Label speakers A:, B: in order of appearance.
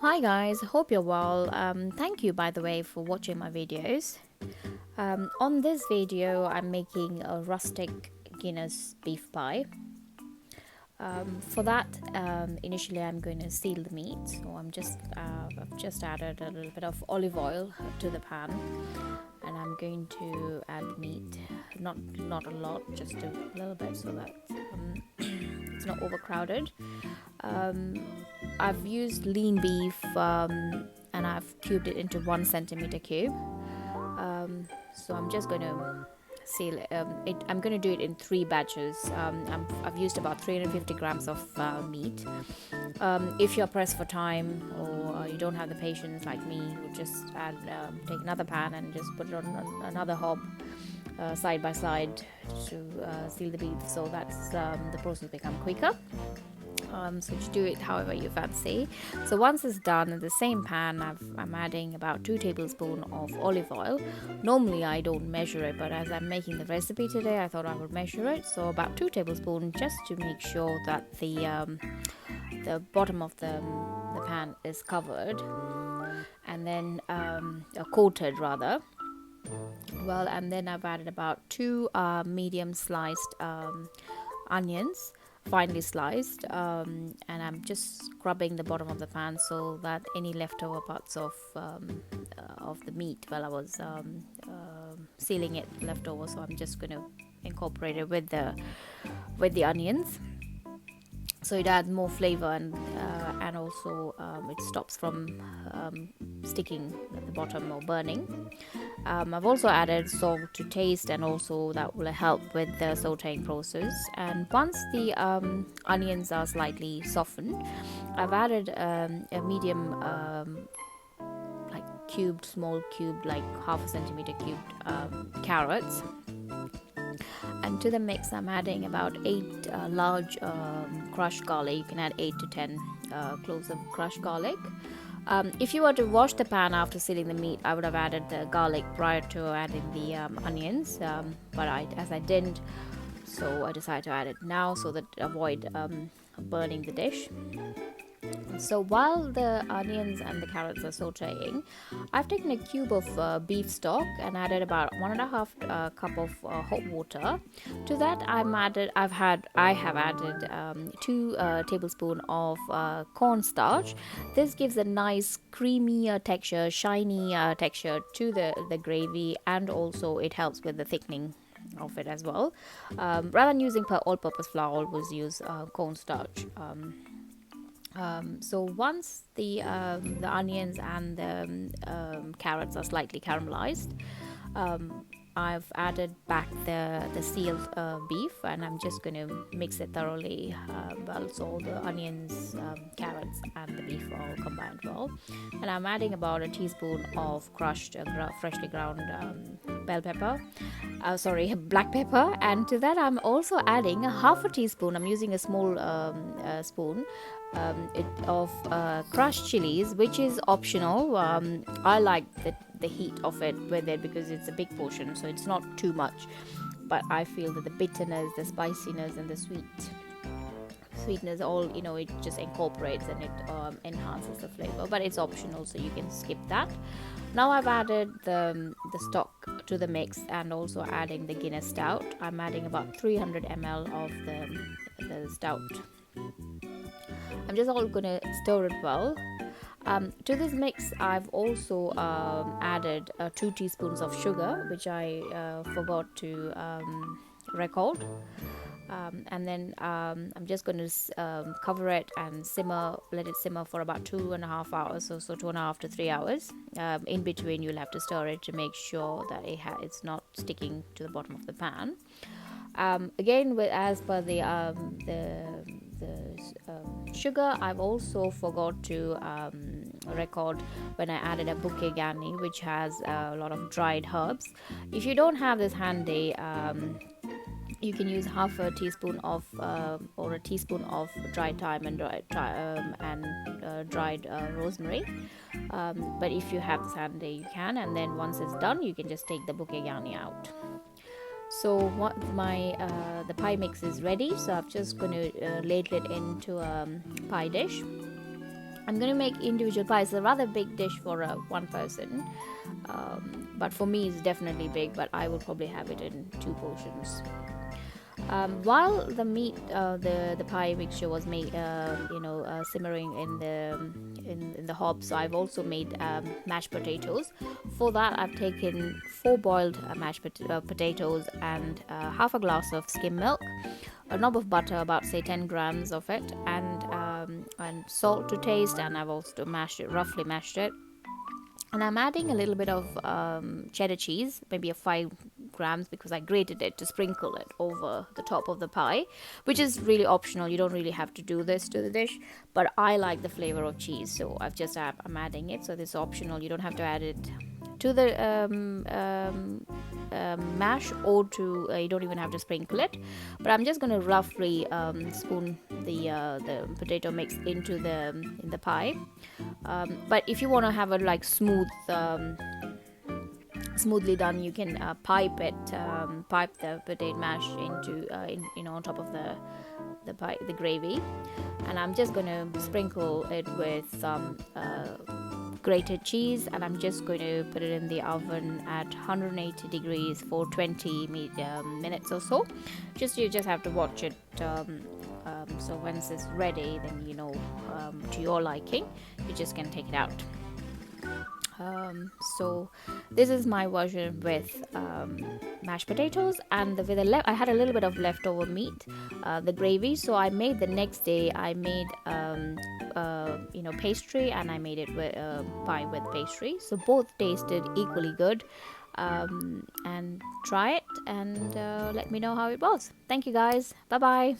A: Hi guys, hope you're well. Thank you by the way for watching my videos. On this video I'm making a rustic Guinness beef pie. For that, initially I'm going to seal the meat, so I've just added a little bit of olive oil to the pan, and I'm going to add the meat, not a lot, just a little bit, so that it's not overcrowded. I've used lean beef, and I've cubed it into 1 centimeter cube. So I'm just going to seal it. I'm going to do it in 3 batches. I've used about 350 grams of meat. If you're pressed for time, or you don't have the patience like me, you just take another pan and just put it on another hob, side by side, to seal the beef, so that's the process become quicker. So to do it however you fancy. So once it's done, in the same pan I'm adding about 2 tablespoons of olive oil. Normally I don't measure it, but as I'm making the recipe today, I thought I would measure it. So about 2 tablespoons, just to make sure that the bottom of the pan is covered, and then coated rather well. And then I've added about 2 medium sliced onions, finely sliced, and I'm just scrubbing the bottom of the pan so that any leftover parts of the meat while I was sealing it left over. So I'm just going to incorporate it with the onions, so it adds more flavor, and also it stops from sticking at the bottom or burning. I've also added salt to taste, and also that will help with the sauteing process. And once the onions are slightly softened, I've added a medium like small cubed, like half a centimeter cubed carrots. And to the mix I'm adding about 8 large crushed garlic. You can add 8 to 10 cloves of crushed garlic. If you were to wash the pan after sealing the meat, I would have added the garlic prior to adding the onions, but as I didn't, so I decided to add it now, so that avoid burning the dish. So while the onions and the carrots are sauteing, I've taken a cube of beef stock and added about 1.5 cup of hot water. To that, I have added 2 tablespoons of cornstarch. This gives a nice creamy texture, shiny texture to the gravy, and also it helps with the thickening of it as well. Rather than using all-purpose flour, always use cornstarch. So once the onions and the carrots are slightly caramelized, I've added back the sealed beef, and I'm just going to mix it thoroughly well, so the onions, carrots and the beef are all combined well. And I'm adding about a teaspoon of crushed freshly ground black pepper. And to that I'm also adding half a teaspoon, I'm using a small spoon of crushed chilies, which is optional. I like the heat of it with it because it's a big portion, so it's not too much, but I feel that the bitterness, the spiciness and the sweetness, all, it just incorporates, and it enhances the flavor, but it's optional, so you can skip that. Now I've added the stock to the mix, and also adding the Guinness stout. I'm adding about 300 ml of the stout. I'm just all gonna stir it well. To this mix I've also added 2 teaspoons of sugar, which I forgot to record. And then I'm just going to cover it and let it simmer for about 2.5 hours, so 2.5 to 3 hours. In between you'll have to stir it to make sure that it's not sticking to the bottom of the pan. Again, as per the sugar, I've also forgot to record when I added a bouquet garni, which has a lot of dried herbs. If you don't have this handy, you can use half a teaspoon of or a teaspoon of dried thyme and dried rosemary. But if you have this handy, you can. And then once it's done, you can just take the bouquet garni out. So what the pie mix is ready, so I'm just going to ladle it into a pie dish. I'm going to make individual pies. It's a rather big dish for one person, but for me it's definitely big, but I will probably have it in 2 portions. While the meat, the pie mixture was made, simmering in the hob, so I've also made mashed potatoes. For that, I've taken 4 boiled potatoes and half a glass of skim milk, a knob of butter, about say 10 grams of it, and salt to taste. And I've also roughly mashed it. And I'm adding a little bit of cheddar cheese, maybe a 5 grams, because I grated it to sprinkle it over the top of the pie, which is really optional. You don't really have to do this to the dish, but I like the flavor of cheese, so I'm adding it. So this is optional. You don't have to add it to the mash, or to you don't even have to sprinkle it. But I'm just going to roughly spoon the potato mix into the pie. But if you want to have it like smoothly done, you can pipe the potato mash into on top of the pie, the gravy. And I'm just going to sprinkle it with some grated cheese, and I'm just going to put it in the oven at 180 degrees for 20 minutes or so. You just have to watch it. So once it's ready, then to your liking, you just can take it out. So this is my version with mashed potatoes, and I had a little bit of leftover meat, the gravy. So I made the next day. I made pastry, and I made it with pie with pastry. So both tasted equally good. And try it and let me know how it was. Thank you guys. Bye bye.